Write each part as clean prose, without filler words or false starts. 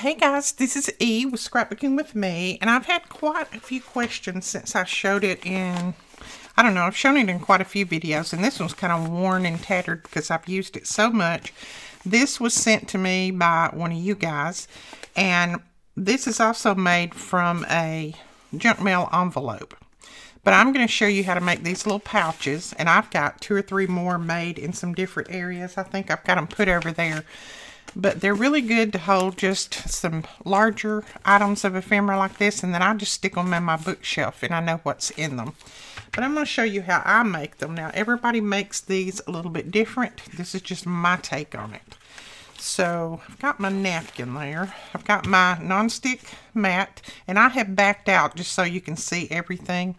Hey guys, this is E with Scrapbooking with Me, and I've had quite a few questions since I showed it in, I don't know, I've shown it in quite a few videos, and this one's kind of worn and tattered because I've used it so much. This was sent to me by one of you guys, and this is also made from a junk mail envelope. But I'm going to show you how to make these little pouches, and I've got 2 or 3 more made in some different areas. I think I've got them put over there. But they're really good to hold just some larger items of ephemera like this, and then I just stick them in my bookshelf and I know what's in them. But I'm going to show you how I make them. Now, everybody makes these a little bit different. This is just my take on it. So, I've got my napkin there. I've got my nonstick mat, and I have backed out just so you can see everything.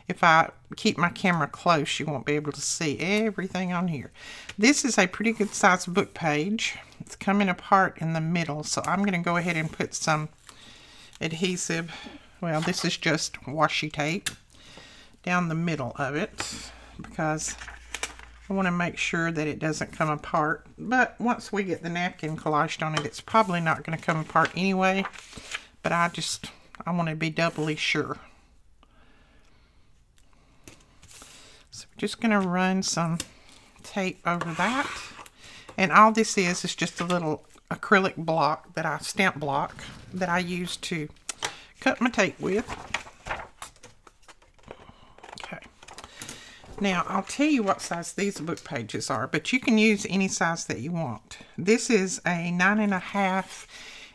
If I keep my camera close, you won't be able to see everything on here. This is a pretty good sized book page. It's coming apart in the middle, so I'm going to go ahead and put some adhesive, well, this is just washi tape, down the middle of it, because I want to make sure that it doesn't come apart. But once we get the napkin collaged on it, it's probably not going to come apart anyway, but I want to be doubly sure. So we're just going to run some tape over that. And all this is just a little acrylic block, stamp block, that I use to cut my tape with. Okay. Now, I'll tell you what size these book pages are, but you can use any size that you want. This is a 9.5,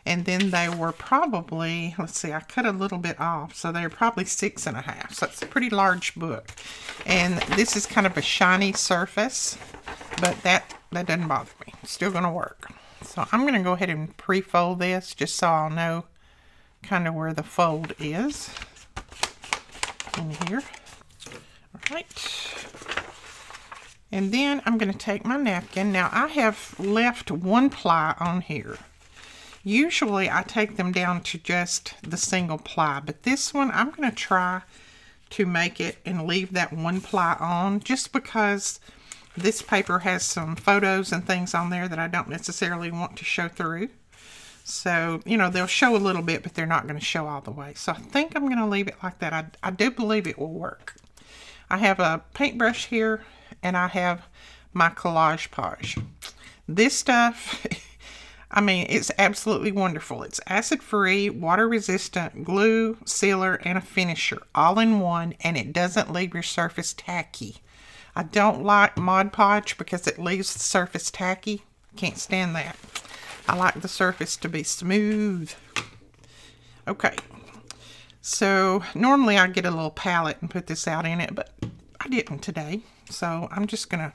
and then they were probably, let's see, I cut a little bit off, so they're probably 6.5. So it's a pretty large book. And this is kind of a shiny surface, but that doesn't bother me. It's still going to work. So I'm going to go ahead and pre-fold this just so I'll know kind of where the fold is in here. All right. And then I'm going to take my napkin. Now I have left 1 ply on here. Usually I take them down to just the single ply, but this one I'm going to try to make it and leave that 1 ply on, just because this paper has some photos and things on there that I don't necessarily want to show through. So, you know, they'll show a little bit, but they're not going to show all the way. So I think I'm going to leave it like that. I do believe it will work. I have a paintbrush here, and I have my collage page. This stuff, I mean, it's absolutely wonderful. It's acid-free, water-resistant, glue, sealer, and a finisher all in one, and it doesn't leave your surface tacky. I don't like Mod Podge because it leaves the surface tacky. Can't stand that. I like the surface to be smooth. Okay. So, normally I'd get a little palette and put this out in it, but I didn't today. So, I'm just going to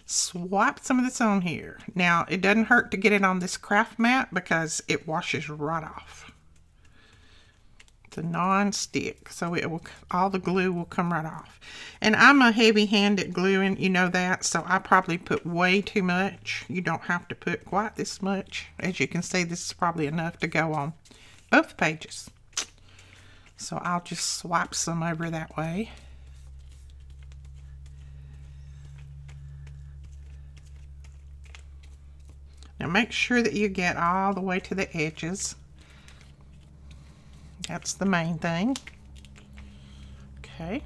swap some of this on here. Now, it doesn't hurt to get it on this craft mat because it washes right off. It's a non-stick, so it will, all the glue will come right off. And I'm a heavy hand at gluing, you know that, so I probably put way too much. You don't have to put quite this much. As you can see, this is probably enough to go on both pages. So I'll just swipe some over that way. Now make sure that you get all the way to the edges. That's the main thing. Okay.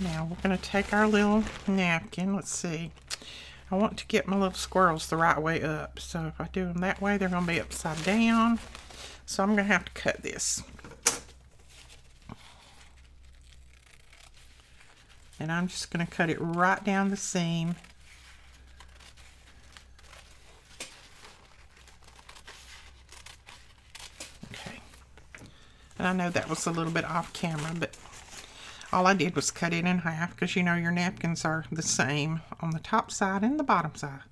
Now we're going to take our little napkin. Let's see. I want to get my little squirrels the right way up. So if I do them that way, they're going to be upside down. So I'm going to have to cut this. And I'm just going to cut it right down the seam. And I know that was a little bit off camera, but all I did was cut it in half because you know your napkins are the same on the top side and the bottom side.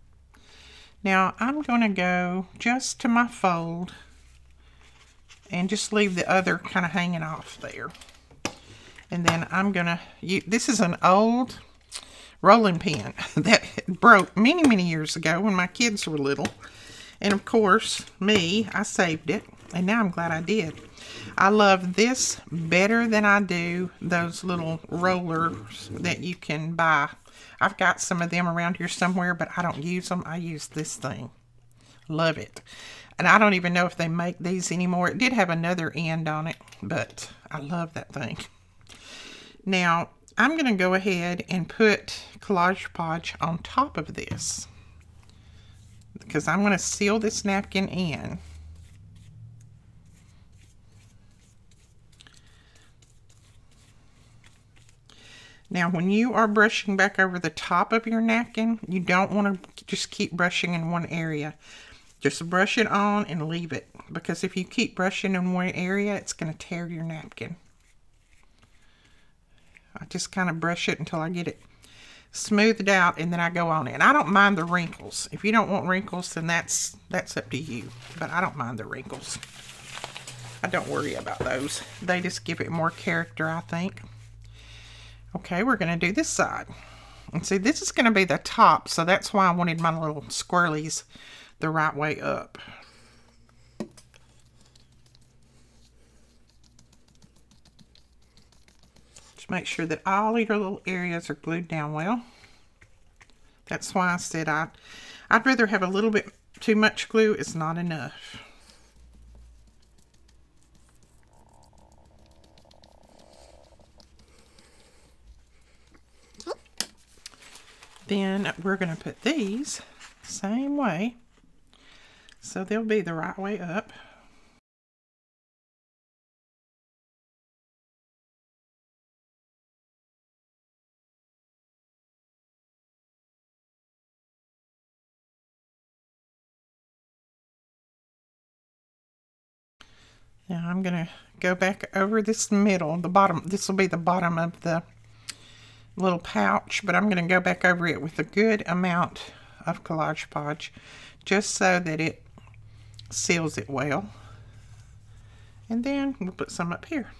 Now I'm going to go just to my fold and just leave the other kind of hanging off there. And then I'm going to use, this is an old rolling pin that broke many, many years ago when my kids were little. And of course, I saved it. And now I'm glad I did. I love this better than I do those little rollers that you can buy. I've got some of them around here somewhere, but I don't use them. I use this thing. Love it. And I don't even know if they make these anymore. It did have another end on it, but I love that thing. Now, I'm going to go ahead and put Collage Podge on top of this, because I'm going to seal this napkin in. Now, when you are brushing back over the top of your napkin, you don't want to just keep brushing in one area. Just brush it on and leave it, because if you keep brushing in one area, it's going to tear your napkin. I just kind of brush it until I get it smoothed out, and then I go on in. I don't mind the wrinkles. If you don't want wrinkles, then that's up to you, but I don't mind the wrinkles. I don't worry about those. They just give it more character, I think. Okay, we're going to do this side. And see, this is going to be the top, so that's why I wanted my little squirrelies the right way up. Just make sure that all your little areas are glued down well. That's why I said I'd rather have a little bit too much glue. It's not enough. Then we're going to put these the same way, so they'll be the right way up. Now I'm going to go back over this middle, the bottom. This will be the bottom of the little pouch, but I'm going to go back over it with a good amount of Collage Podge, just so that it seals it well. And then we'll put some up here.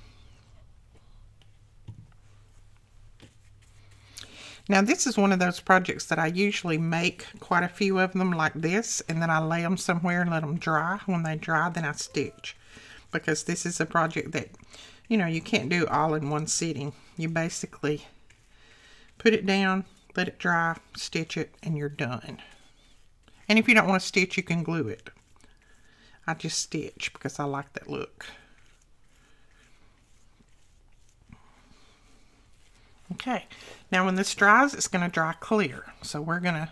Now this is one of those projects that I usually make quite a few of them like this, and then I lay them somewhere and let them dry. When they dry, then I stitch, because this is a project that, you know, you can't do all in one sitting. You basically put it down, let it dry, stitch it, and you're done. And if you don't want to stitch, you can glue it. I just stitch because I like that look. Okay, now when this dries, it's going to dry clear. So we're going to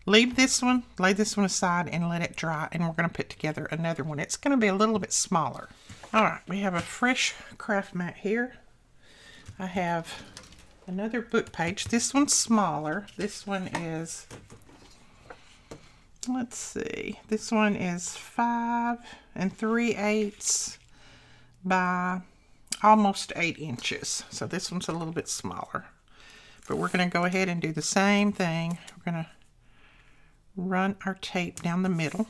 leave this one, lay this one aside, and let it dry. And we're going to put together another one. It's going to be a little bit smaller. All right, we have a fresh craft mat here. I have another book page. This one's smaller. This one is, let's see, this one is 5 3/8 by almost 8 inches. So this one's a little bit smaller. But we're going to go ahead and do the same thing. We're going to run our tape down the middle.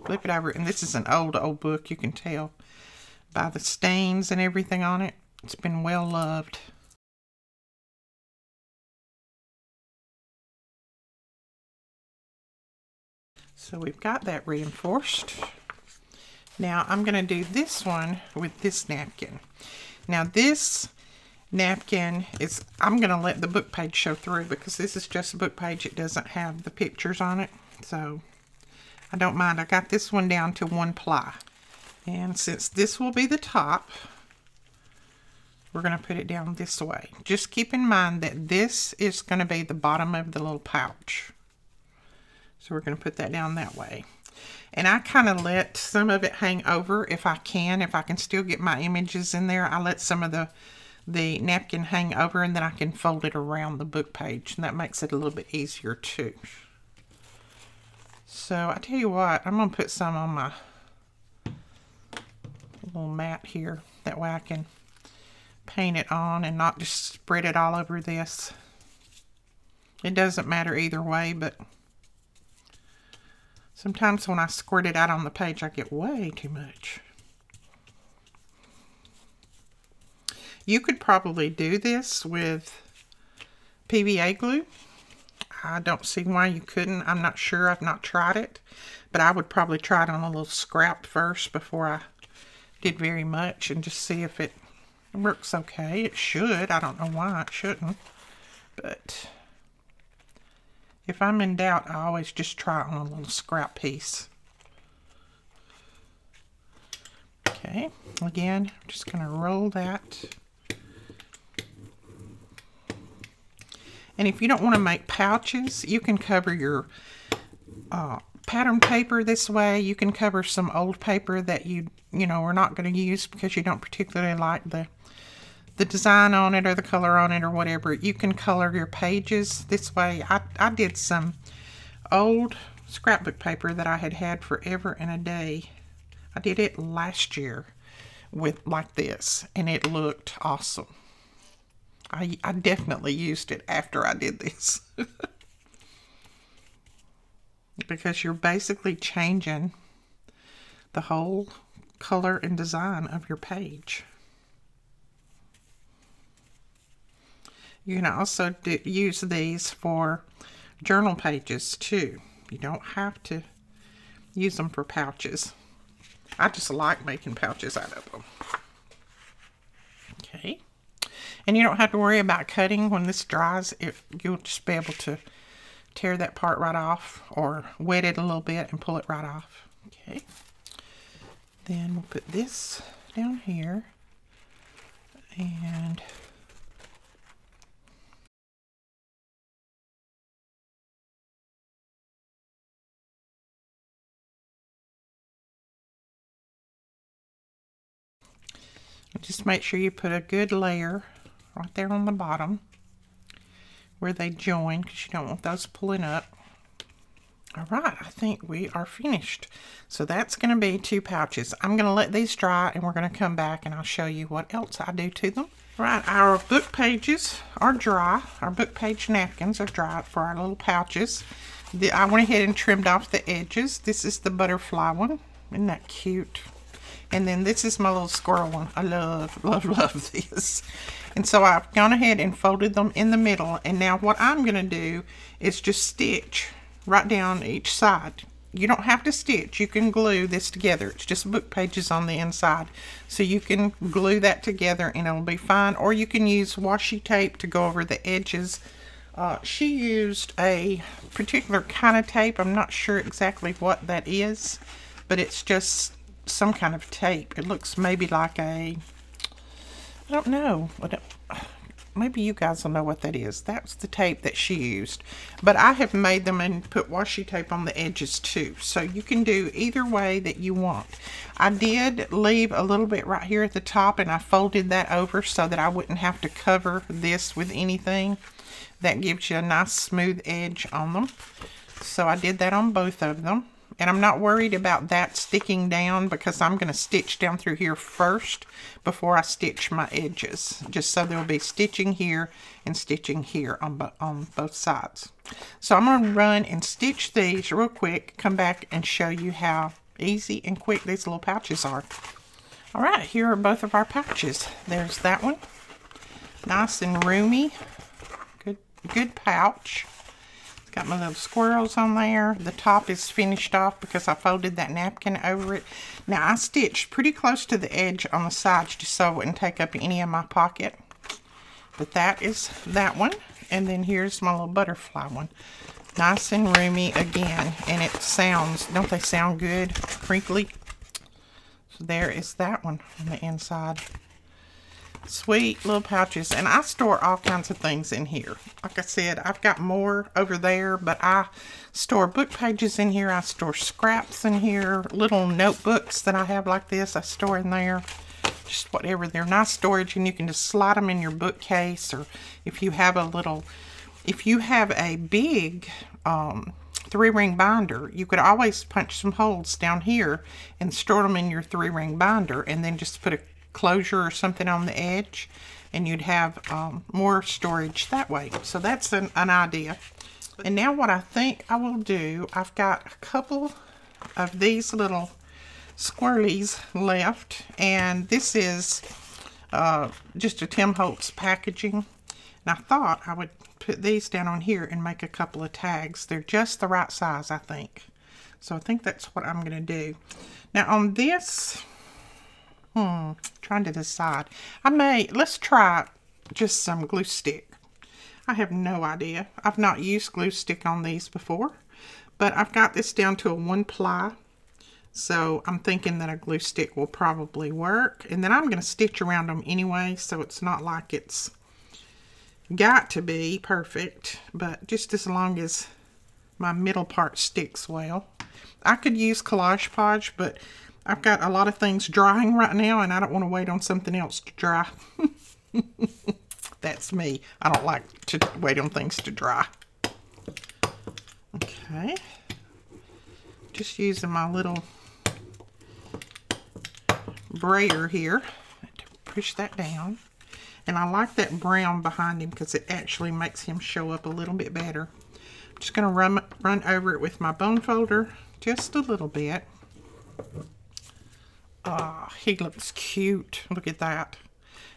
Flip it over, and this is an old book. You can tell by the stains and everything on it. It's been well loved. So we've got that reinforced. Now I'm going to do this one with this napkin. Now this napkin is, I'm going to let the book page show through, because this is just a book page. It doesn't have the pictures on it. So I don't mind. I got this one down to 1 ply. And since this will be the top, we're going to put it down this way. Just keep in mind that this is going to be the bottom of the little pouch. So we're going to put that down that way. And I kind of let some of it hang over if I can. If I can still get my images in there, I let some of the napkin hang over, and then I can fold it around the book page. And that makes it a little bit easier too. So I tell you what, I'm going to put some on my little mat here. That way I can paint it on and not just spread it all over this. It doesn't matter either way, but sometimes when I squirt it out on the page, I get way too much. You could probably do this with PVA glue. I don't see why you couldn't. I'm not sure. I've not tried it. But I would probably try it on a little scrap first before I did very much and just see if it works okay. It should. I don't know why it shouldn't. But if I'm in doubt, I always just try it on a little scrap piece. Okay, again, I'm just going to roll that. And if you don't want to make pouches, you can cover your pattern paper this way. You can cover some old paper that you know are not going to use because you don't particularly like the design on it or the color on it or whatever. You can color your pages this way. I did some old scrapbook paper that I had forever and a day. I did it last year with like this, and it looked awesome. I definitely used it after I did this. Because you're basically changing the whole color and design of your page. You can also use these for journal pages too. You don't have to use them for pouches. I just like making pouches out of them. Okay. And you don't have to worry about cutting when this dries. You'll just be able to tear that part right off or wet it a little bit and pull it right off. Okay. Then we'll put this down here and just make sure you put a good layer right there on the bottom where they join, because you don't want those pulling up. All right, I think we are finished. So that's going to be 2 pouches. I'm going to let these dry and we're going to come back and I'll show you what else I do to them. All right, our book pages are dry. Our book page napkins are dry for our little pouches. I went ahead and trimmed off the edges. This is the butterfly one. Isn't that cute? And then this is my little squirrel one. I love, love, love this. And so I've gone ahead and folded them in the middle. And now what I'm going to do is just stitch right down each side. You don't have to stitch. You can glue this together. It's just book pages on the inside. So you can glue that together and it'll be fine. Or you can use washi tape to go over the edges. She used a particular kind of tape. I'm not sure exactly what that is, but it's just some kind of tape. It looks maybe like a, I don't know, maybe you guys will know what that is. That's the tape that she used. But I have made them and put washi tape on the edges too. So you can do either way that you want. I did leave a little bit right here at the top and I folded that over so that I wouldn't have to cover this with anything. That gives you a nice smooth edge on them. So I did that on both of them. And I'm not worried about that sticking down because I'm going to stitch down through here first before I stitch my edges. Just so there will be stitching here and stitching here on both sides. So I'm going to run and stitch these real quick, come back and show you how easy and quick these little pouches are. All right, here are both of our pouches. There's that one. Nice and roomy. Good pouch. Got my little squirrels on there. The top is finished off because I folded that napkin over it. Now I stitched pretty close to the edge on the sides just so it wouldn't take up any of my pocket. But that is that one. And then here's my little butterfly one. Nice and roomy again. And it sounds, don't they sound good? Crinkly. So there is that one on the inside. Sweet little pouches, and I store all kinds of things in here. Like I said, I've got more over there, but I store book pages in here. I store scraps in here, little notebooks that I have like this I store in there. Just whatever, they're nice storage, and you can just slide them in your bookcase, or if you have a big 3-ring binder, you could always punch some holes down here and store them in your 3-ring binder, and then just put a closure or something on the edge, and you'd have more storage that way. So that's an idea. And now what I think I will do, I've got a couple of these little squirrelies left, and this is just a Tim Holtz packaging. And I thought I would put these down on here and make a couple of tags. They're just the right size, I think. So I think that's what I'm going to do. Now on this, trying to decide. Let's try just some glue stick. I have no idea. I've not used glue stick on these before, but I've got this down to a 1 ply. So I'm thinking that a glue stick will probably work. And then I'm going to stitch around them anyway, so it's not like it's got to be perfect, but just as long as my middle part sticks well. I could use Collage Podge, but I've got a lot of things drying right now, and I don't want to wait on something else to dry. That's me. I don't like to wait on things to dry. Okay. Just using my little brayer here to push that down. And I like that brown behind him because it actually makes him show up a little bit better. I'm just going to run over it with my bone folder just a little bit. He looks cute. Look at that.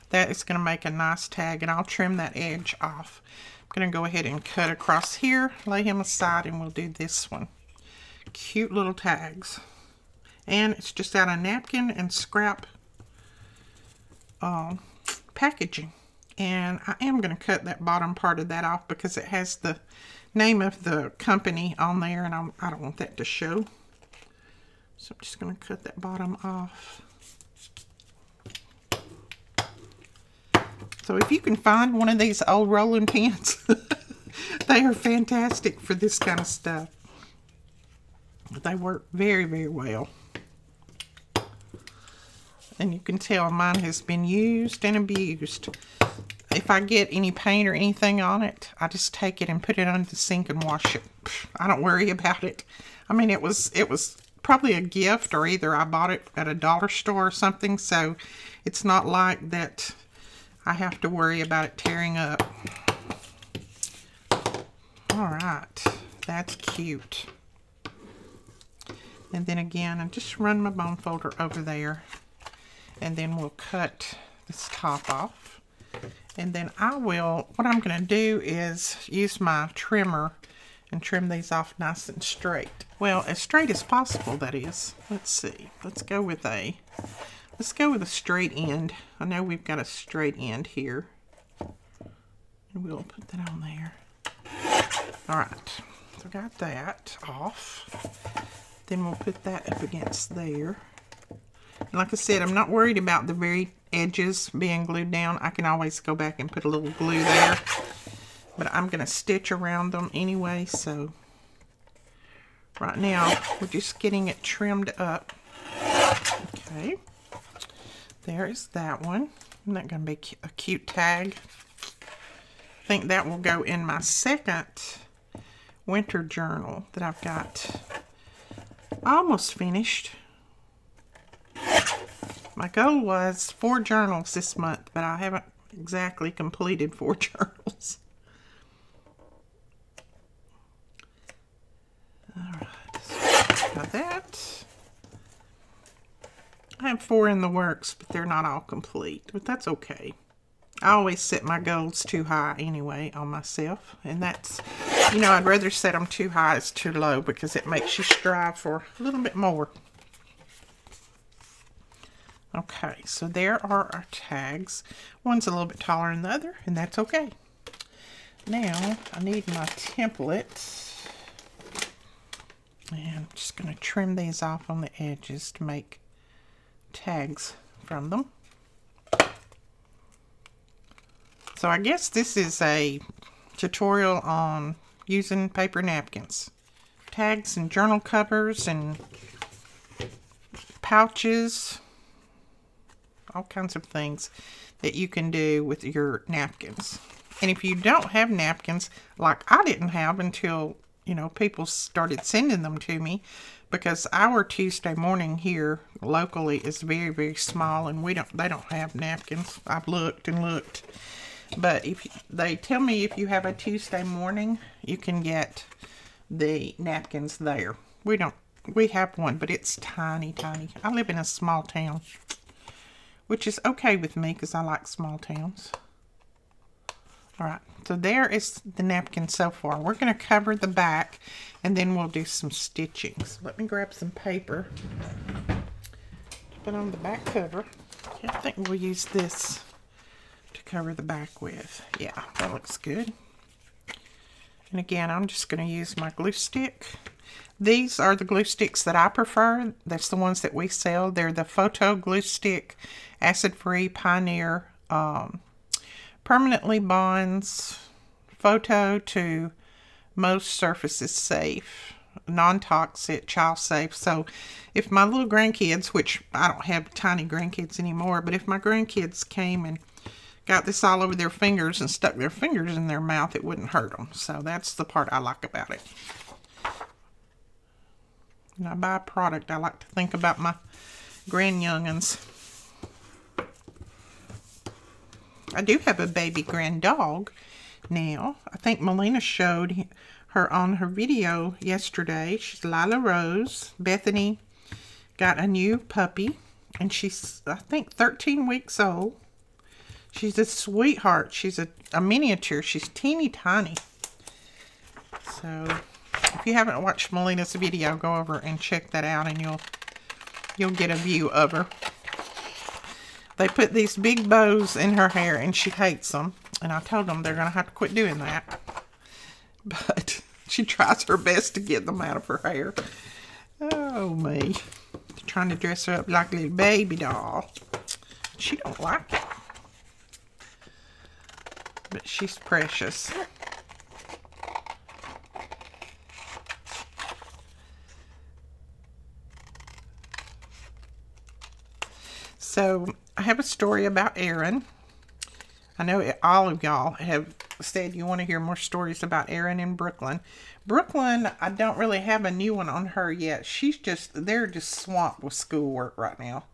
That is going to make a nice tag, and I'll trim that edge off. I'm going to go ahead and cut across here, lay him aside, and we'll do this one. Cute little tags. And it's just out of napkin and scrap packaging. And I am going to cut that bottom part of that off because it has the name of the company on there, and I don't want that to show. So I'm just going to cut that bottom off. So if you can find one of these old rolling pins, they are fantastic for this kind of stuff. They work very, very well. And you can tell mine has been used and abused. If I get any paint or anything on it, I just take it and put it under the sink and wash it. I don't worry about it. I mean, it was probably a gift, or either I bought it at a dollar store or something, so it's not like that I have to worry about it tearing up. All right, that's cute. And then again, I just run my bone folder over there, and then we'll cut this top off. And then what I'm going to do is use my trimmer and trim these off nice and straight. Well, as straight as possible, that is. Let's see. Let's go with a straight end. I know we've got a straight end here. And we'll put that on there. All right. So I got that off. Then we'll put that up against there. And like I said, I'm not worried about the very edges being glued down. I can always go back and put a little glue there. But I'm going to stitch around them anyway, so right now we're just getting it trimmed up. Okay. There is that one. Isn't that going to be a cute tag? I think that will go in my second winter journal that I've got almost finished. My goal was 4 journals this month, but I haven't exactly completed 4 journals. Alright, so got that. I have 4 in the works, but they're not all complete, but that's okay. I always set my goals too high anyway on myself, and that's, you know, I'd rather set them too high as too low because it makes you strive for a little bit more. Okay, so there are our tags. One's a little bit taller than the other, and that's okay. Now, I need my template. And I'm just going to trim these off on the edges to make tags from them. So I guess this is a tutorial on using paper napkins. Tags and journal covers and pouches. All kinds of things that you can do with your napkins. And if you don't have napkins, like I didn't have until, you know, people started sending them to me, because our Tuesday morning here locally is very, very small, and they don't have napkins. I've looked and looked. But they tell me if you have a Tuesday morning, you can get the napkins there. We have one, but it's tiny, tiny. I live in a small town, which is okay with me because I like small towns. All right, so there is the napkin so far. We're going to cover the back, and then we'll do some stitching. So let me grab some paper to put on the back cover. I think we'll use this to cover the back with. Yeah, that looks good. And again, I'm just going to use my glue stick. These are the glue sticks that I prefer. That's the ones that we sell. They're the Photo Glue Stick, acid-free, Pioneer, permanently bonds, photo to most surfaces safe, non-toxic, child safe. So if my little grandkids, which I don't have tiny grandkids anymore, but if my grandkids came and got this all over their fingers and stuck their fingers in their mouth, it wouldn't hurt them. So that's the part I like about it. When I buy a product, I like to think about my grandyoungins. I do have a baby grand dog now. I think Melina showed her on her video yesterday. She's Lila Rose. Bethany got a new puppy, and she's, I think, 13 weeks old. She's a sweetheart. She's a miniature. She's teeny tiny. So if you haven't watched Melina's video, go over and check that out, and you'll get a view of her. They put these big bows in her hair, and she hates them. And I told them they're going to have to quit doing that. But she tries her best to get them out of her hair. Oh, me. Trying to dress her up like a little baby doll. She don't like it. But she's precious. So I have a story about Erin. I know all of y'all have said you want to hear more stories about Erin in Brooklyn. Brooklyn, I don't really have a new one on her yet. They're just swamped with schoolwork right now.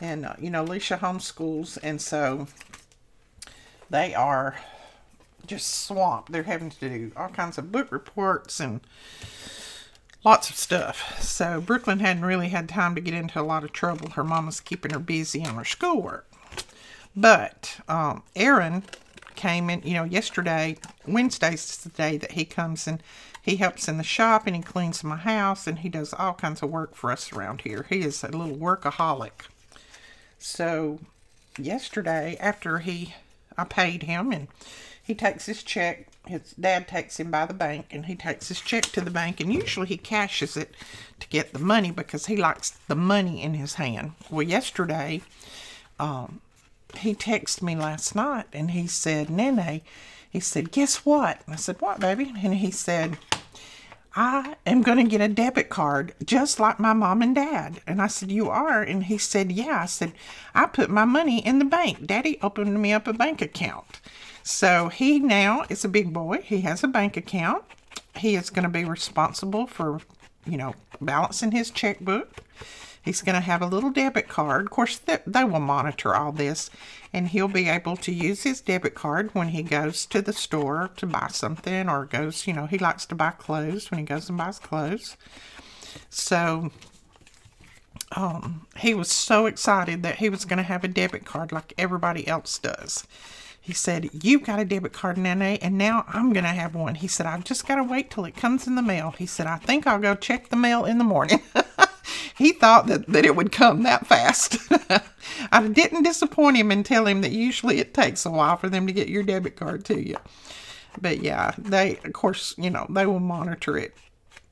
And, you know, Alicia homeschools, and so they are just swamped. They're having to do all kinds of book reports and lots of stuff. So Brooklyn hadn't really had time to get into a lot of trouble. Her mama's keeping her busy on her schoolwork. But Erin came in, you know, yesterday. Wednesday's the day that he comes and he helps in the shop, and he cleans my house, and he does all kinds of work for us around here. He is a little workaholic. So yesterday, after I paid him, and he takes his check. His dad takes him by the bank, and he takes his check to the bank, and usually he cashes it to get the money because he likes the money in his hand. Well, yesterday, he texted me last night, and he said, Nene, he said, guess what? I said, what, baby? And he said, I am going to get a debit card just like my mom and dad. And I said, you are? And he said, yeah. I said, I put my money in the bank. Daddy opened me up a bank account. So he now is a big boy. He has a bank account. He is going to be responsible for, you know, balancing his checkbook. He's going to have a little debit card. Of course, they will monitor all this, and he'll be able to use his debit card when he goes to the store to buy something, or goes, you know, he likes to buy clothes when he goes and buys clothes. So he was so excited that he was going to have a debit card like everybody else does. He said, you've got a debit card, Nene, and now I'm going to have one. He said, I've just got to wait till it comes in the mail. He said, I think I'll go check the mail in the morning. He thought that it would come that fast. I didn't disappoint him and tell him that usually it takes a while for them to get your debit card to you. But yeah, they, of course, you know, they will monitor it.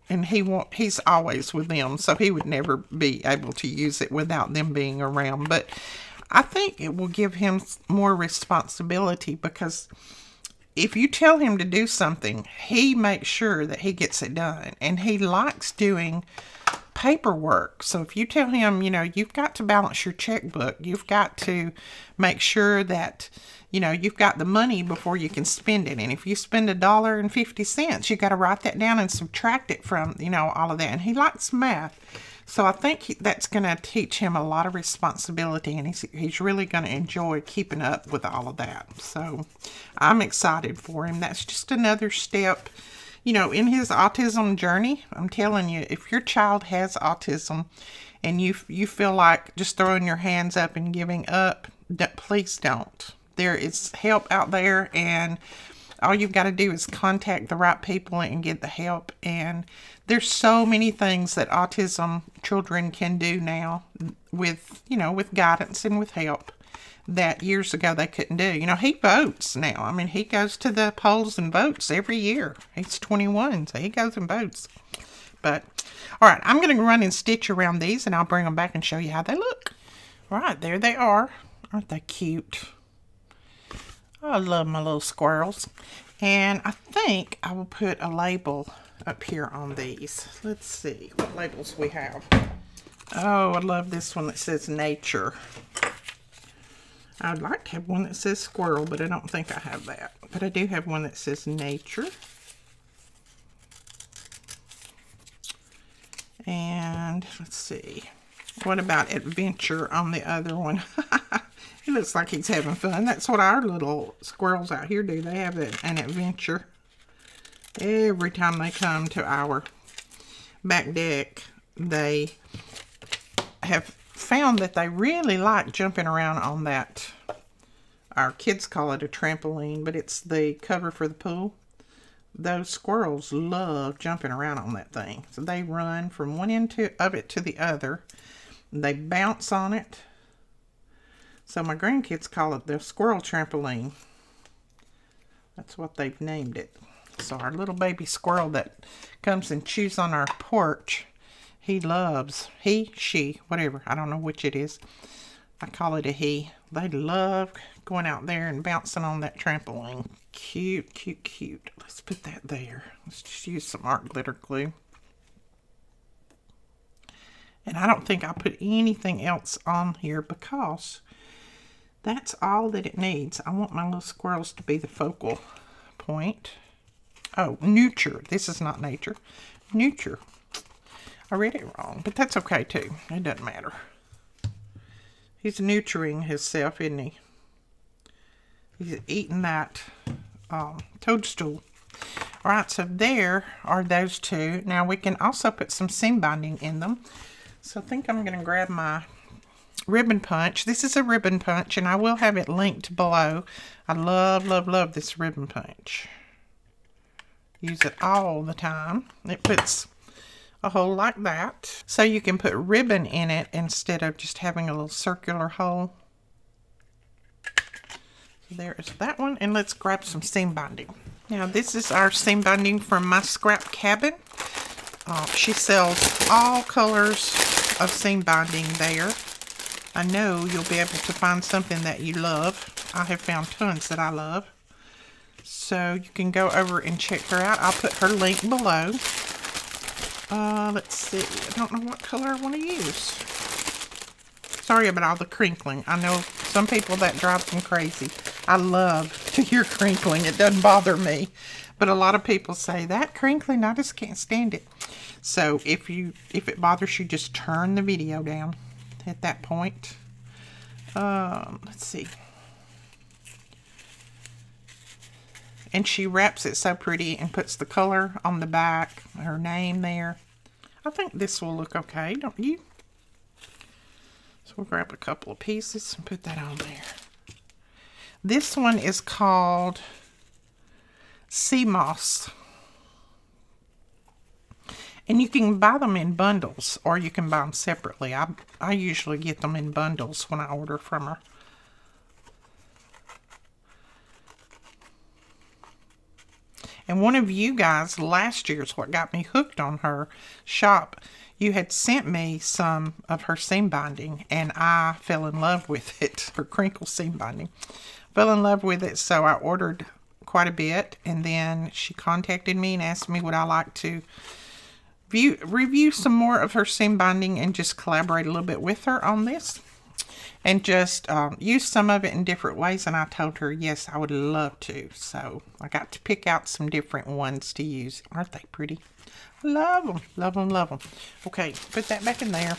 And he's always with them, so he would never be able to use it without them being around. But I think it will give him more responsibility, because if you tell him to do something, he makes sure that he gets it done. And he likes doing paperwork. So if you tell him, you know, you've got to balance your checkbook, you've got to make sure that, you know, you've got the money before you can spend it. And if you spend $1.50, you got to write that down and subtract it from, you know, all of that. And he likes math. So I think that's going to teach him a lot of responsibility, and he's really going to enjoy keeping up with all of that. So I'm excited for him. That's just another step, you know, in his autism journey. I'm telling you, if your child has autism and you feel like just throwing your hands up and giving up, please don't. There is help out there, and all you've got to do is contact the right people and get the help. And there's so many things that autism children can do now with, you know, with guidance and with help that years ago they couldn't do. You know, he votes now. I mean, he goes to the polls and votes every year. He's 21, so he goes and votes. But, all right, I'm going to run and stitch around these, and I'll bring them back and show you how they look. All right, there they are. Aren't they cute? I love my little squirrels. And I think I will put a label up here on these. Let's see what labels we have. Oh, I love this one that says nature. I'd like to have one that says squirrel, but I don't think I have that. But I do have one that says nature. And let's see. What about adventure on the other one? He looks like he's having fun. That's what our little squirrels out here do. They have an adventure every time they come to our back deck. They have found that they really like jumping around on that. Our kids call it a trampoline, but it's the cover for the pool. Those squirrels love jumping around on that thing. So they run from one end of it to the other. They bounce on it. So my grandkids call it the squirrel trampoline. That's what they've named it. So our little baby squirrel that comes and chews on our porch, he, she, whatever. I don't know which it is. I call it a he. They love going out there and bouncing on that trampoline. Cute, cute, cute. Let's put that there. Let's just use some art glitter glue. And I don't think I'll put anything else on here because that's all that it needs. I want my little squirrels to be the focal point. Oh, nurture. This is not nature. Nurture. I read it wrong, but that's okay too. It doesn't matter. He's nurturing himself, isn't he? He's eating that toadstool. All right, so there are those two. Now we can also put some seam binding in them. So I think I'm going to grab my ribbon punch. This is a ribbon punch, and I will have it linked below. I love, love, love this ribbon punch. Use it all the time. It puts a hole like that. So you can put ribbon in it instead of just having a little circular hole. So there is that one, and let's grab some seam binding. Now this is our seam binding from My Scrap Cabin. She sells all colors of seam binding there. I know you'll be able to find something that you love. I have found tons that I love. So you can go over and check her out. I'll put her link below. Let's see. I don't know what color I want to use. Sorry about all the crinkling. I know some people that drives them crazy. I love to hear crinkling. It doesn't bother me. But a lot of people say, that crinkling, I just can't stand it. So if it bothers you, just turn the video down at that point. Let's see. And she wraps it so pretty and puts the color on the back, her name there. I think this will look okay, don't you? So we'll grab a couple of pieces and put that on there. This one is called Sea Moss. And you can buy them in bundles, or you can buy them separately. I usually get them in bundles when I order from her. And one of you guys last year is what got me hooked on her shop. You had sent me some of her seam binding, and I fell in love with it. Her crinkle seam binding. Fell in love with it, so I ordered quite a bit. And then she contacted me and asked me would I like to review some more of her seam binding and just collaborate a little bit with her on this. And just use some of it in different ways. And I told her, yes, I would love to. So I got to pick out some different ones to use. Aren't they pretty? Love them. Love them, love them. Okay, put that back in there.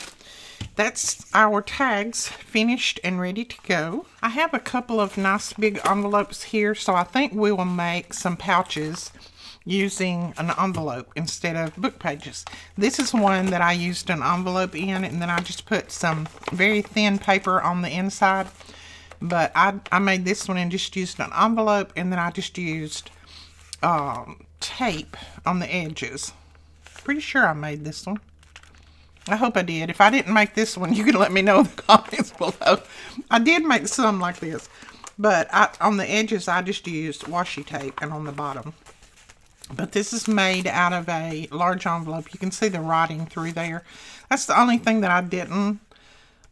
That's our tags finished and ready to go. I have a couple of nice big envelopes here. So I think we will make some pouches using an envelope instead of book pages. This is one that I used an envelope in, and then I just put some very thin paper on the inside. But I made this one and just used an envelope, and then I just used tape on the edges. Pretty sure I made this one. I hope I did. If I didn't make this one, you can let me know in the comments below. I did make some like this, but on the edges I just used washi tape, and on the bottom. But this is made out of a large envelope. You can see the writing through there. That's the only thing that I didn't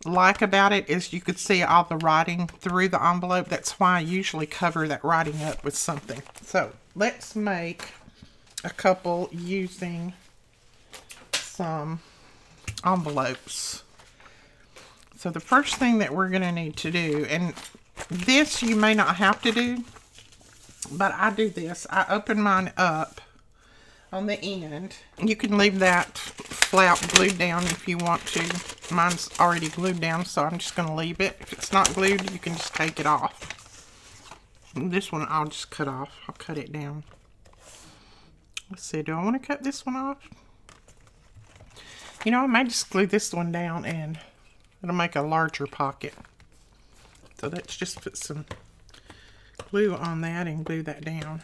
like about it, is you could see all the writing through the envelope. That's why I usually cover that writing up with something. So let's make a couple using some envelopes. So the first thing that we're going to need to do, and this you may not have to do, but I do this. I open mine up on the end. You can leave that flap glued down if you want to. Mine's already glued down, so I'm just going to leave it. If it's not glued, you can just take it off. This one I'll just cut off. I'll cut it down. Let's see, do I want to cut this one off? You know, I might just glue this one down and it'll make a larger pocket. So let's just put some glue on that and glue that down.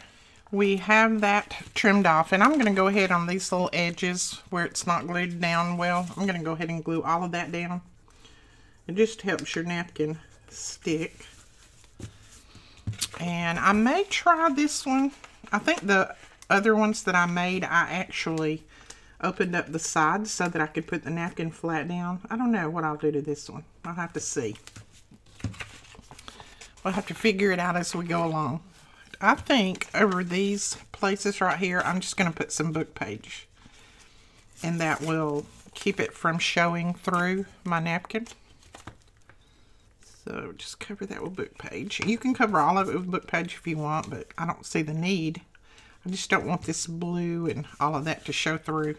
We have that trimmed off, and I'm going to go ahead on these little edges where it's not glued down well. I'm going to go ahead and glue all of that down. It just helps your napkin stick. And I may try this one. I think the other ones that I made, I actually opened up the sides so that I could put the napkin flat down. I don't know what I'll do to this one. I'll have to see. We'll have to figure it out as we go along. I think over these places right here, I'm just going to put some book page. And that will keep it from showing through my napkin. So just cover that with book page. You can cover all of it with book page if you want, but I don't see the need. I just don't want this blue and all of that to show through.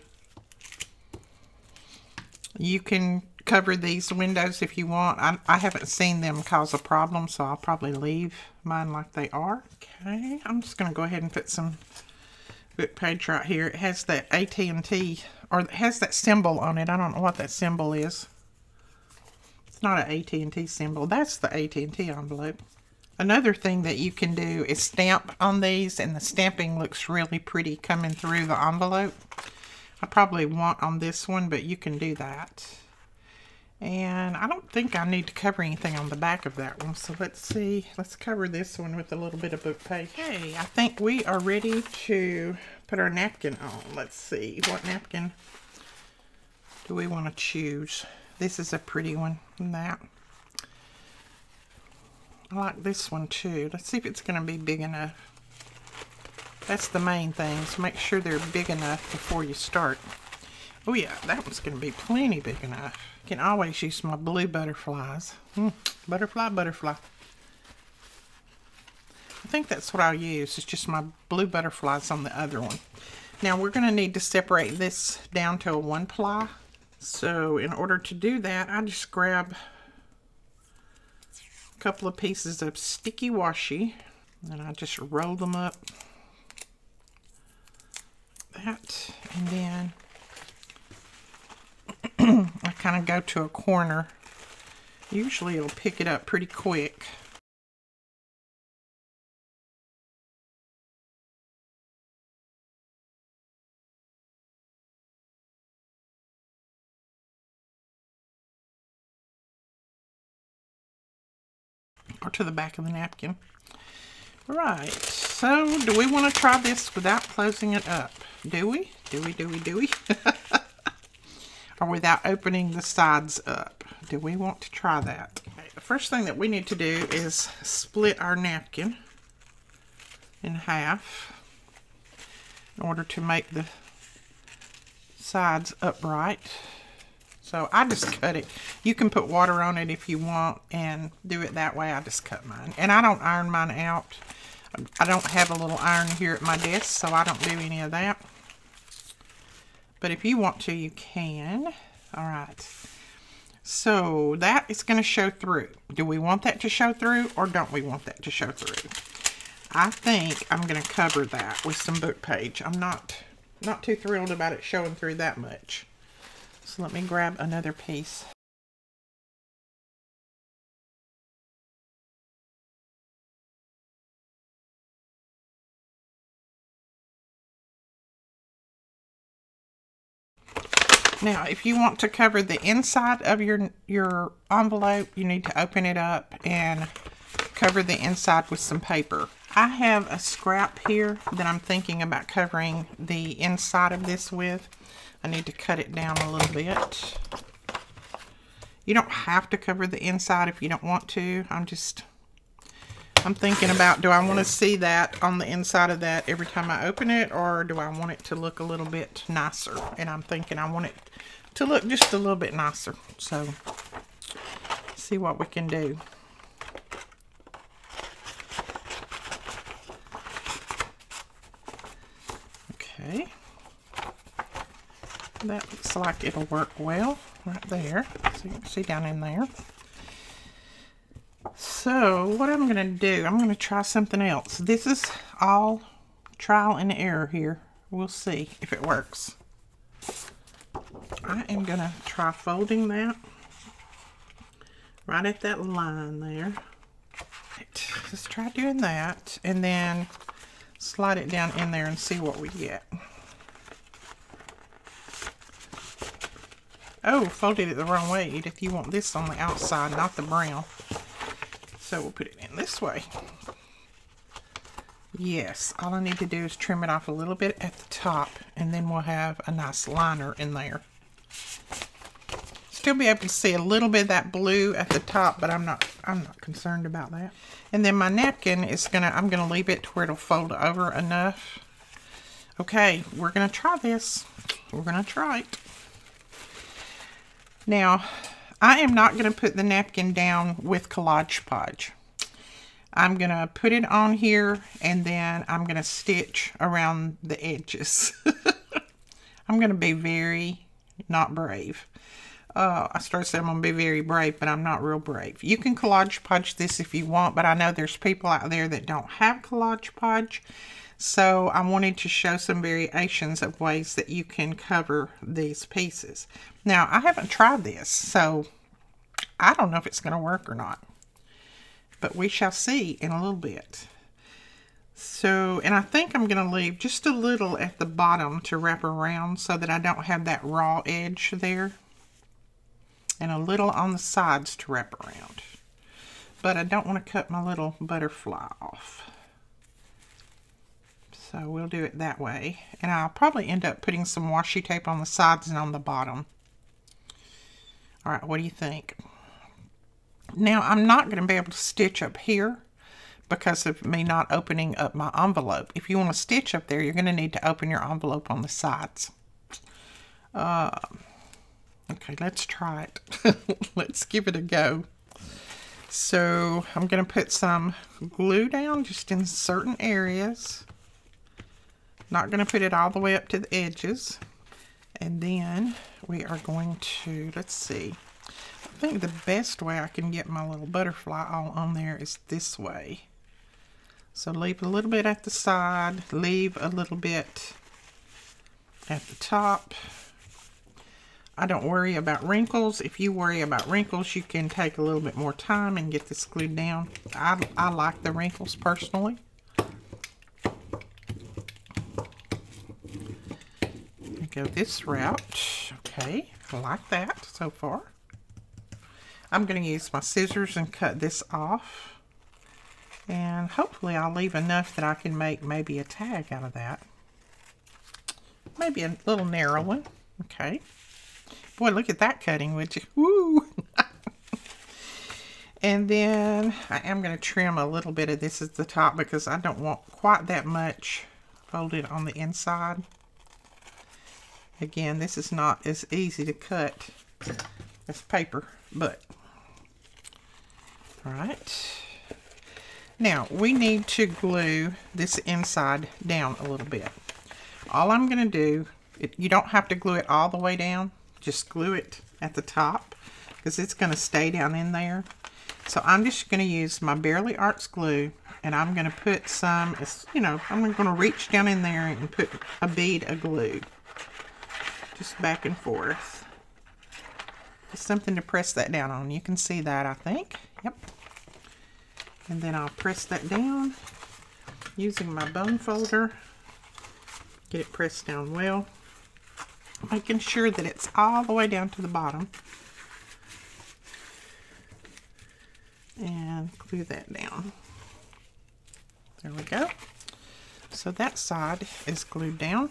You can cover these windows if you want. I haven't seen them cause a problem, so I'll probably leave mine like they are. Okay, I'm just going to go ahead and put some book page right here. It has that AT&T, or it has that symbol on it. I don't know what that symbol is. It's not an AT&T symbol. That's the AT&T envelope. Another thing that you can do is stamp on these, and the stamping looks really pretty coming through the envelope. I probably won't on this one, but you can do that. And I don't think I need to cover anything on the back of that one. So let's see. Let's cover this one with a little bit of book page. Okay, I think we are ready to put our napkin on. Let's see. What napkin do we want to choose? This is a pretty one. And that. I like this one too. Let's see if it's going to be big enough. That's the main thing. So make sure they're big enough before you start. Oh yeah, that one's going to be plenty big enough. I can always use my blue butterflies. Butterfly, butterfly. I think that's what I'll use. It's just my blue butterflies on the other one. Now we're going to need to separate this down to a 1 ply. So in order to do that, I just grab a couple of pieces of sticky washi and I just roll them up. That, and then I kind of go to a corner. Usually it'll pick it up pretty quick. Or to the back of the napkin. Right, so do we want to try this without closing it up? Do we? Do we? Or without opening the sides up? Do we want to try that? Okay, the first thing that we need to do is split our napkin in half in order to make the sides upright. So I just cut it. You can put water on it if you want and do it that way. I just cut mine. And I don't iron mine out. I don't have a little iron here at my desk, so I don't do any of that. But if you want to, you can. All right. So that is going to show through. Do we want that to show through, or don't we want that to show through? I think I'm going to cover that with some book page. I'm not too thrilled about it showing through that much. So let me grab another piece. Now, if you want to cover the inside of your envelope, you need to open it up and cover the inside with some paper. I have a scrap here that I'm thinking about covering the inside of this with. I need to cut it down a little bit. You don't have to cover the inside if you don't want to. I'm thinking about, do I want to see that on the inside of that every time I open it, or do I want it to look a little bit nicer? And I'm thinking I want it to look just a little bit nicer. So, see what we can do. Okay. That looks like it'll work well right there. So you can see down in there. So what I'm going to do, I'm going to try something else. This is all trial and error here. We'll see if it works. I am going to try folding that right at that line there. Let's try doing that and then slide it down in there and see what we get. Oh, folded it the wrong way, Edith. You want this on the outside, not the brown. So we'll put it in this way. Yes, all I need to do is trim it off a little bit at the top, and then we'll have a nice liner in there. Still be able to see a little bit of that blue at the top, but I'm not concerned about that. And then my napkin is I'm gonna leave it to where it'll fold over enough. Okay, we're gonna try this. We're gonna try it. Now, I am not going to put the napkin down with Collage Podge. I'm going to put it on here and then I'm going to stitch around the edges. I'm going to be very not brave. I started saying I'm going to be very brave, but I'm not real brave. You can Collage Podge this if you want, but I know there's people out there that don't have Collage Podge. So I wanted to show some variations of ways that you can cover these pieces. Now, I haven't tried this, so I don't know if it's going to work or not. But we shall see in a little bit. So, and I think I'm going to leave just a little at the bottom to wrap around so that I don't have that raw edge there. And a little on the sides to wrap around. But I don't want to cut my little butterfly off. So we'll do it that way. And I'll probably end up putting some washi tape on the sides and on the bottom. All right, what do you think? Now, I'm not going to be able to stitch up here because of me not opening up my envelope. If you want to stitch up there, you're going to need to open your envelope on the sides. Okay, let's try it. Let's give it a go. So I'm going to put some glue down just in certain areas. Not going to put it all the way up to the edges. And then we are going to, let's see. I think the best way I can get my little butterfly all on there is this way. So leave a little bit at the side, leave a little bit at the top. I don't worry about wrinkles. If you worry about wrinkles, you can take a little bit more time and get this glued down. I like the wrinkles personally. Go this route. Okay, I like that so far. I'm going to use my scissors and cut this off. And hopefully I'll leave enough that I can make maybe a tag out of that. Maybe a little narrow one. Okay. Boy, look at that cutting, would you? Woo! And then I am going to trim a little bit of this at the top because I don't want quite that much folded on the inside. Again, this is not as easy to cut as paper, but all right. Now, we need to glue this inside down a little bit. All I'm going to do, you don't have to glue it all the way down. Just glue it at the top because it's going to stay down in there. So I'm just going to use my Bearly Arts glue and I'm going to put some, you know, I'm going to reach down in there and put a bead of glue. Just back and forth. Just something to press that down on. You can see that, I think. Yep. And then I'll press that down using my bone folder. Get it pressed down well. making sure that it's all the way down to the bottom. And glue that down. There we go. So that side is glued down.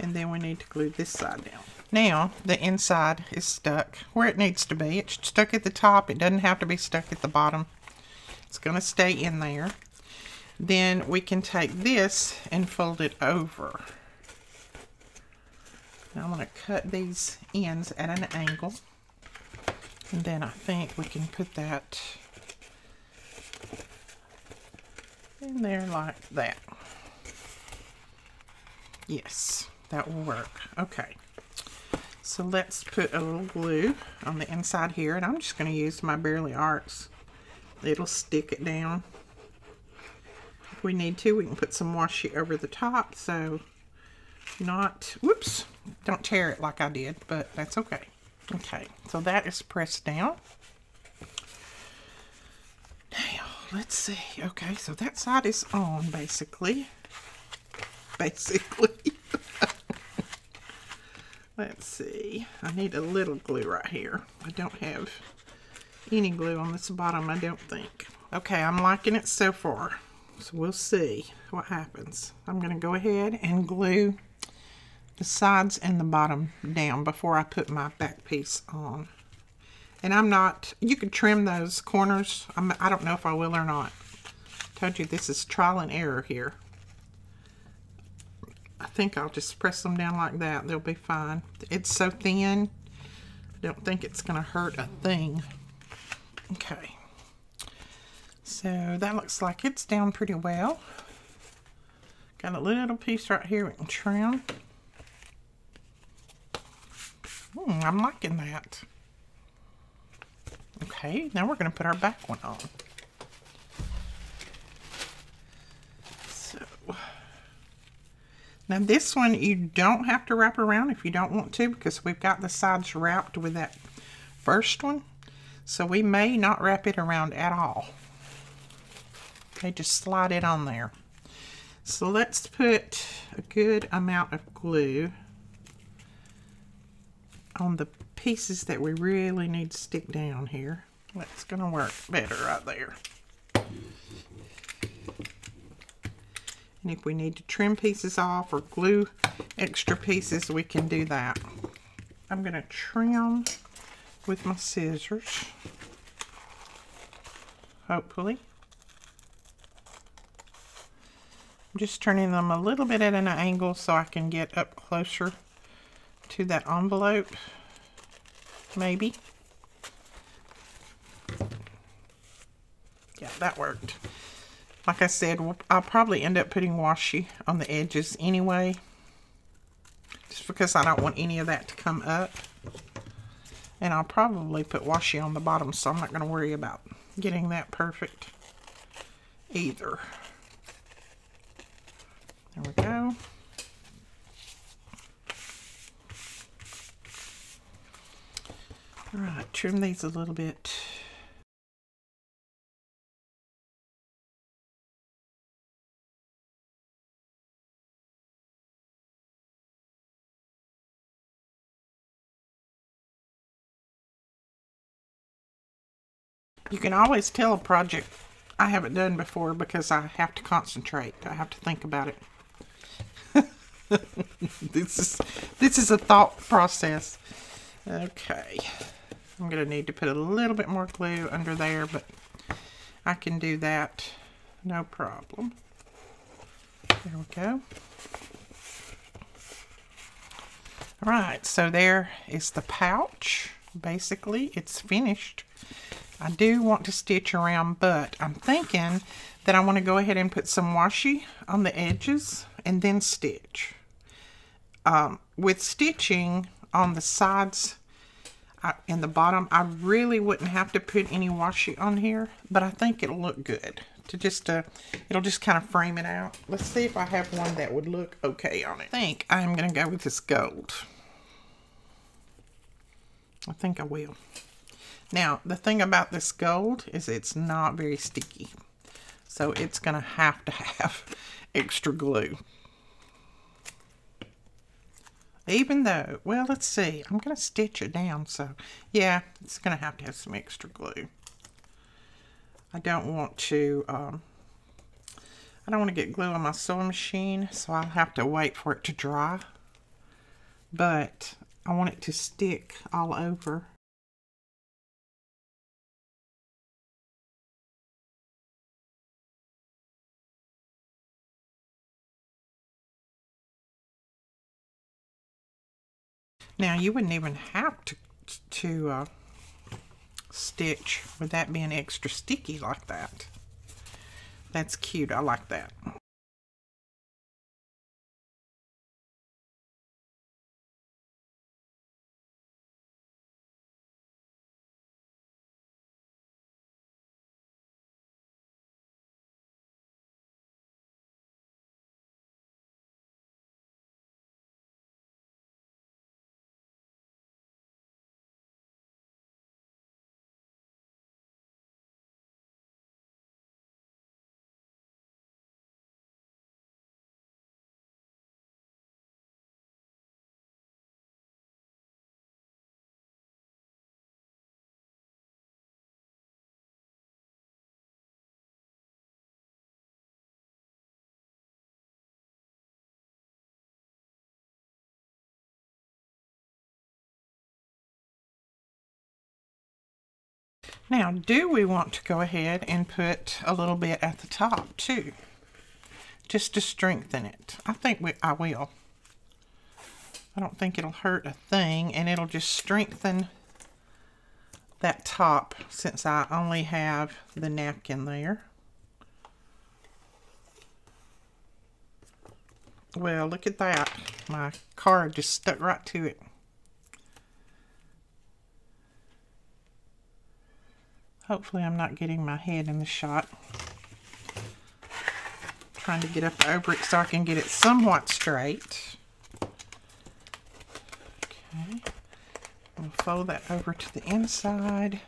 And then we need to glue this side down. Now, the inside is stuck where it needs to be. It's stuck at the top. It doesn't have to be stuck at the bottom. It's going to stay in there. Then we can take this and fold it over. Now I'm going to cut these ends at an angle. And then I think we can put that in there like that. Yes, that will work. Okay. So let's put a little glue on the inside here, and I'm just going to use my Barely Arts. It'll stick it down. If we need to, we can put some washi over the top, so not, whoops, don't tear it like I did, but that's okay. Okay, so that is pressed down. Now, let's see. Okay, so that side is on, basically. Let's see. I need a little glue right here. I don't have any glue on this bottom, I don't think. Okay, I'm liking it so far. So we'll see what happens. I'm going to go ahead and glue the sides and the bottom down before I put my back piece on. And I'm not, you could trim those corners. I don't know if I will or not. I told you this is trial and error here. I think I'll just press them down like that. They'll be fine. It's so thin, I don't think it's going to hurt a thing. Okay. So that looks like it's down pretty well. Got a little piece right here we can trim. I'm liking that. Okay, now we're going to put our back one on. So, now this one you don't have to wrap around if you don't want to, because we've got the sides wrapped with that first one. So we may not wrap it around at all. Okay, just slide it on there. So let's put a good amount of glue on the pieces that we really need to stick down here. That's going to work better right there. And if we need to trim pieces off or glue extra pieces, we can do that. I'm going to trim with my scissors, hopefully. I'm just turning them a little bit at an angle so I can get up closer to that envelope, maybe. Yeah, that worked. Like I said, I'll probably end up putting washi on the edges anyway, just because I don't want any of that to come up. And I'll probably put washi on the bottom, so I'm not going to worry about getting that perfect either. There we go. All right, trim these a little bit. You can always tell a project I haven't done before because I have to concentrate. I have to think about it. This is a thought process. Okay. I'm going to need to put a little bit more glue under there, but I can do that. No problem. There we go. Alright, so there is the pouch. Basically, it's finished. I do want to stitch around, but I'm thinking that I want to go ahead and put some washi on the edges and then stitch. With stitching on the sides and the bottom, I really wouldn't have to put any washi on here, but I think it'll look good. It'll just kind of frame it out. Let's see if I have one that would look okay on it. I think I'm going to go with this gold. I think I will. Now, the thing about this gold is it's not very sticky. So it's going to have extra glue. Even though, well, let's see. I'm going to stitch it down. So, yeah, it's going to have some extra glue. I don't want to, I don't want to get glue on my sewing machine, so I'll have to wait for it to dry. But I want it to stick all over. Now, you wouldn't even have to stitch with that being extra sticky like that. That's cute. I like that. Now, do we want to go ahead and put a little bit at the top too? Just to strengthen it. I think I will. I don't think it'll hurt a thing, and it'll just strengthen that top since I only have the napkin there. Well, look at that. My card just stuck right to it. Hopefully I'm not getting my head in the shot. Trying to get up over it so I can get it somewhat straight. Okay. We'll fold that over to the inside.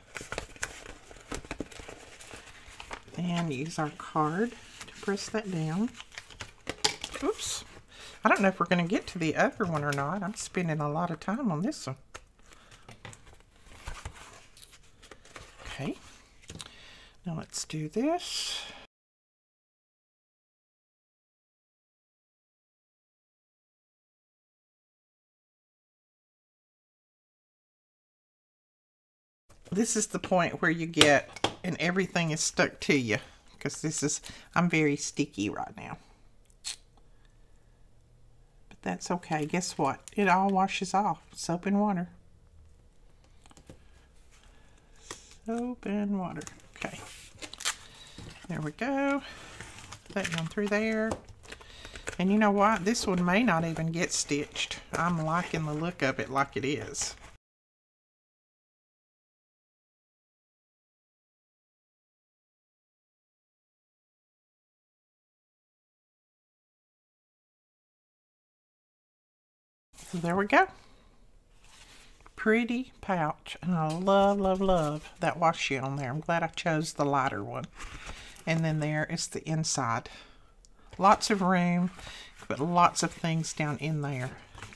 And use our card to press that down. Oops. I don't know if we're going to get to the other one or not. I'm spending a lot of time on this one. Okay. Now let's do this. This is the point where you get, and everything is stuck to you, because I'm very sticky right now. But that's okay. Guess what? It all washes off. Soap and water. Soap and water. Okay. There we go. Put that down through there. And you know what? This one may not even get stitched. I'm liking the look of it like it is. So there we go. Pretty pouch. And I love, love, love that washi on there. I'm glad I chose the lighter one. And then there is the inside. Lots of room, but lots of things down in there.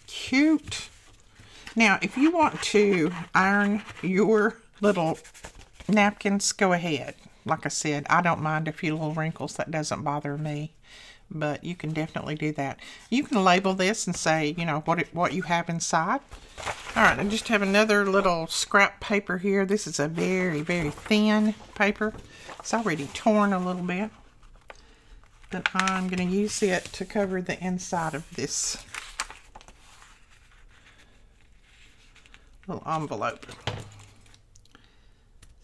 Cute. Now, if you want to iron your little napkins, go ahead. Like I said, I don't mind a few little wrinkles. That doesn't bother me. But you can definitely do that. You can label this and say, you know, what you have inside. All right, I just have another little scrap paper here. This is a very, very thin paper. It's already torn a little bit. But I'm going to use it to cover the inside of this little envelope.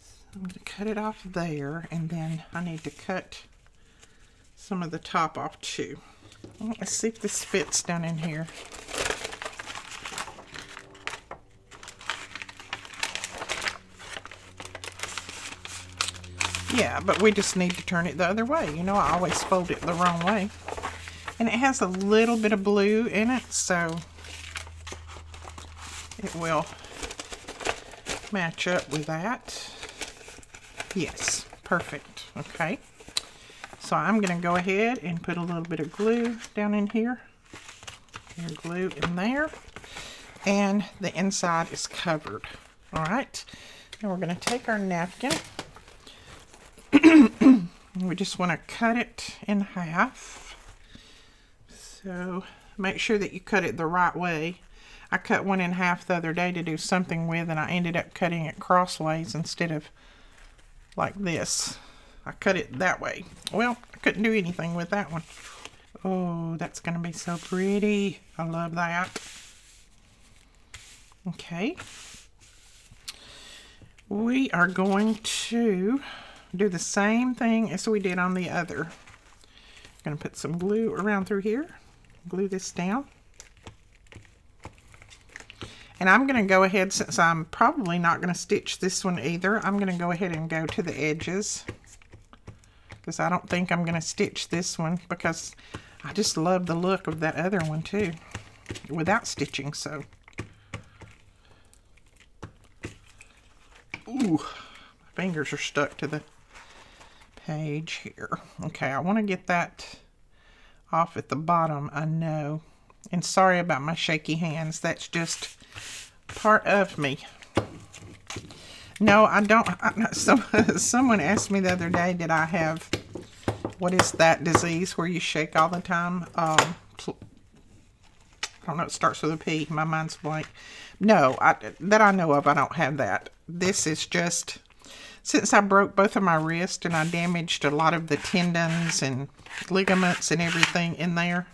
So I'm going to cut it off there, and then I need to cut some of the top off too. Let's see if this fits down in here. Yeah, but we just need to turn it the other way. You know, I always fold it the wrong way. And it has a little bit of blue in it, so it will match up with that. Yes, perfect. Okay. So I'm going to go ahead and put a little bit of glue down in here. And glue in there. and the inside is covered. All right, now we're going to take our napkin. We just want to cut it in half. So make sure that you cut it the right way. I cut one in half the other day to do something with, and I ended up cutting it crossways instead of like this. I cut it that way. Well, I couldn't do anything with that one. Oh, that's going to be so pretty. I love that. Okay. We are going to do the same thing as we did on the other. I'm going to put some glue around through here. Glue this down. And I'm going to go ahead, since I'm probably not going to stitch this one either, I'm going to go ahead and go to the edges. Because I don't think I'm going to stitch this one, because I just love the look of that other one too, without stitching. So, ooh, my fingers are stuck to the page here. Okay, I want to get that off at the bottom, I know. And sorry about my shaky hands. That's just part of me. No, I don't. Someone asked me the other day, did I have, what is that disease where you shake all the time? I don't know, it starts with a P. My mind's blank. No, that I know of, I don't have that. This is just, since I broke both of my wrists and I damaged a lot of the tendons and ligaments and everything in there,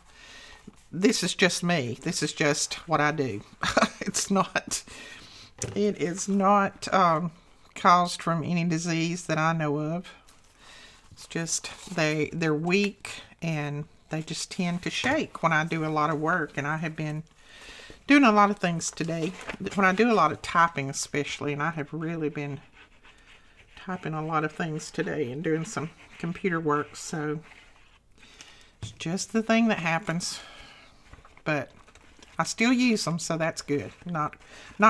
this is just me. This is just what I do. It is not caused from any disease that I know of. It's just they're weak and they just tend to shake when I do a lot of work. And I have been doing a lot of things today. When I do a lot of typing especially, and I have really been typing a lot of things today and doing some computer work. So it's just the thing that happens. But I still use them, so that's good. Not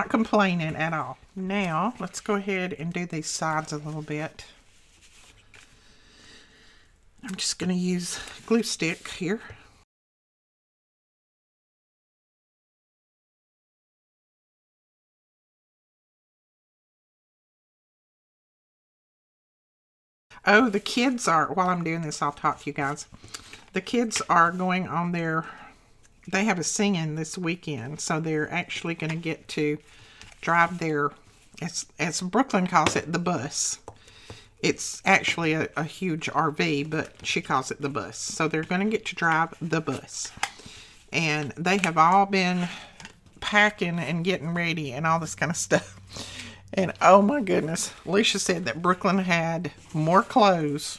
complaining at all. Now, let's go ahead and do these sides a little bit. I'm just going to use glue stick here. Oh, the kids are, while I'm doing this, I'll talk to you guys. The kids are going on their, they have a singing this weekend, so they're actually going to get to drive their, as Brooklyn calls it, the bus. It's actually a huge RV, but she calls it the bus. So they're going to get to drive the bus. And they have all been packing and getting ready and all this kind of stuff. And oh my goodness, Alicia said that Brooklyn had more clothes.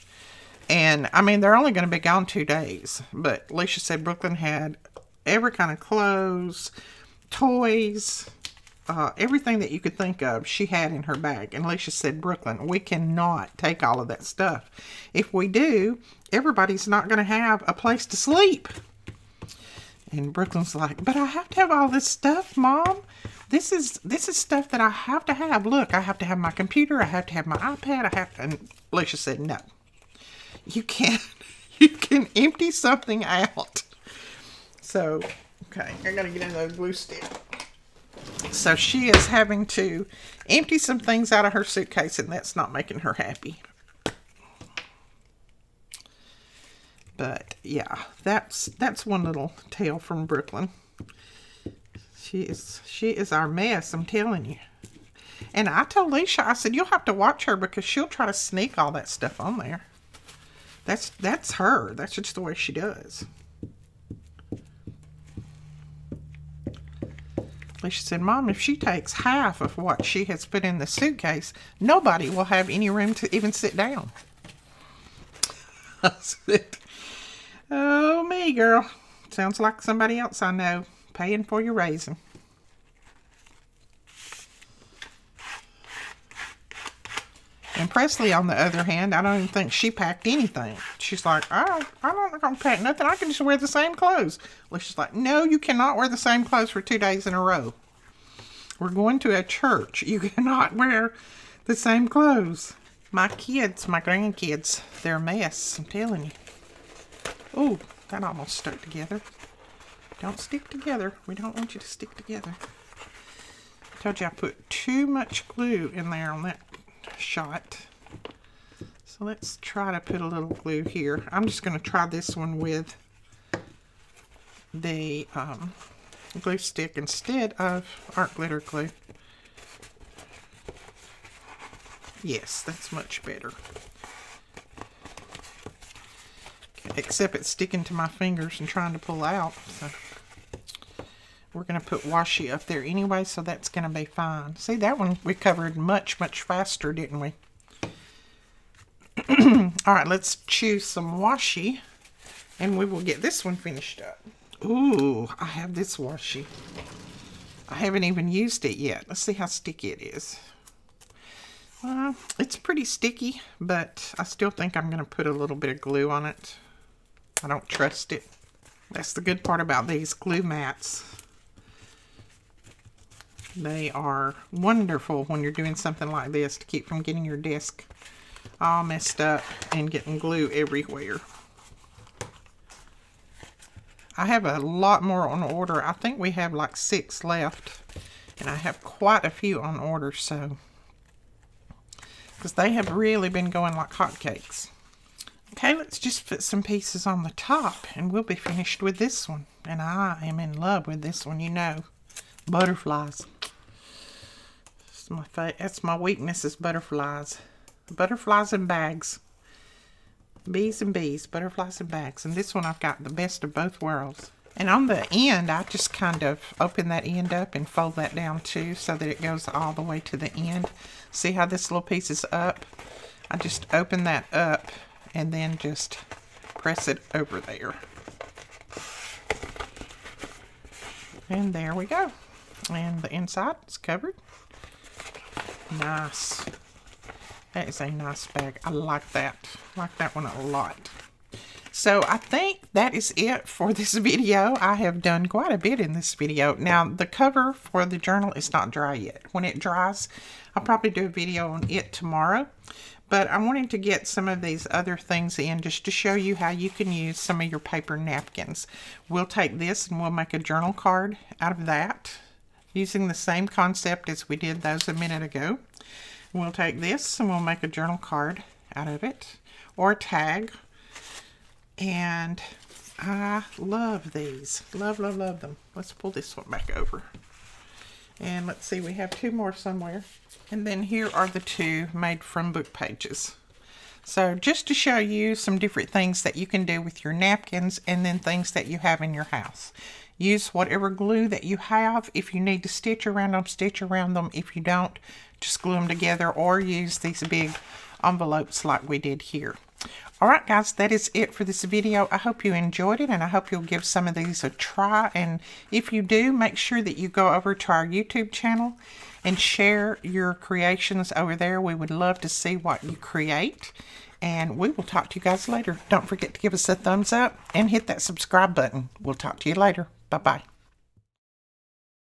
And I mean, they're only going to be gone 2 days. But Alicia said Brooklyn had every kind of clothes, toys, everything that you could think of, she had in her bag. And Alicia said, Brooklyn, we cannot take all of that stuff. If we do, everybody's not going to have a place to sleep. And Brooklyn's like, but I have to have all this stuff, Mom. This is stuff that I have to have. Look, I have to have my computer. I have to have my iPad. And Alicia said, no. You can't. You can empty something out. So, okay, I got to get another glue stick. So she is having to empty some things out of her suitcase, and that's not making her happy. But yeah, that's one little tale from Brooklyn. She is our mess, I'm telling you. And I told Alicia, I said, you'll have to watch her because she'll try to sneak all that stuff on there. That's her. That's just the way she does. Alicia said, Mom, if she takes half of what she has put in the suitcase, nobody will have any room to even sit down. I said, oh, me, girl. Sounds like somebody else I know paying for your raising. And Presley, on the other hand, I don't even think she packed anything. She's like, I'm not going to pack nothing. I can just wear the same clothes. Alicia's like, no, you cannot wear the same clothes for 2 days in a row. We're going to a church. You cannot wear the same clothes. My kids, my grandkids, they're a mess, I'm telling you. Oh, that almost stuck together. Don't stick together. We don't want you to stick together. Told you I put too much glue in there on that shot. So let's try to put a little glue here. I'm just going to try this one with the glue stick instead of art glitter glue. Yes, that's much better. Okay, except it's sticking to my fingers and trying to pull out. So we're going to put washi up there anyway, so that's going to be fine. See, that one we covered much, much faster, didn't we? Alright, let's choose some washi, and we will get this one finished up. Ooh, I have this washi. I haven't even used it yet. Let's see how sticky it is. It's pretty sticky, but I still think I'm going to put a little bit of glue on it. I don't trust it. That's the good part about these glue mats. They are wonderful when you're doing something like this to keep from getting your desk all messed up and getting glue everywhere. I have a lot more on order. I think we have like 6 left, and I have quite a few on order, so because they have really been going like hotcakes. Okay, let's just put some pieces on the top and we'll be finished with this one. And I am in love with this one, you know. Butterflies. That's my weakness, is butterflies. Butterflies and bags. Bees and bees, butterflies and bags. And this one I've got the best of both worlds. And on the end, I just kind of open that end up and fold that down too, so that it goes all the way to the end. See how this little piece is up? I just open that up and then just press it over there. And there we go. And the inside is covered. Nice. That is a nice bag. I like that. I like that one a lot. So I think that is it for this video. I have done quite a bit in this video. Now the cover for the journal is not dry yet. When it dries, I'll probably do a video on it tomorrow. But I wanted to get some of these other things in just to show you how you can use some of your paper napkins. We'll take this and we'll make a journal card out of that, using the same concept as we did those a minute ago. We'll take this and we'll make a journal card out of it, or a tag. And I love these. Love, love, love them. Let's pull this one back over. And let's see, we have 2 more somewhere. And then here are the 2 made from book pages. So just to show you some different things that you can do with your napkins, and then things that you have in your house. Use whatever glue that you have. If you need to stitch around them, stitch around them. If you don't, just glue them together, or use these big envelopes like we did here. Alright guys, that is it for this video. I hope you enjoyed it, and I hope you'll give some of these a try. And if you do, make sure that you go over to our YouTube channel and share your creations over there. We would love to see what you create. And we will talk to you guys later. Don't forget to give us a thumbs up and hit that subscribe button. We'll talk to you later. Bye-bye.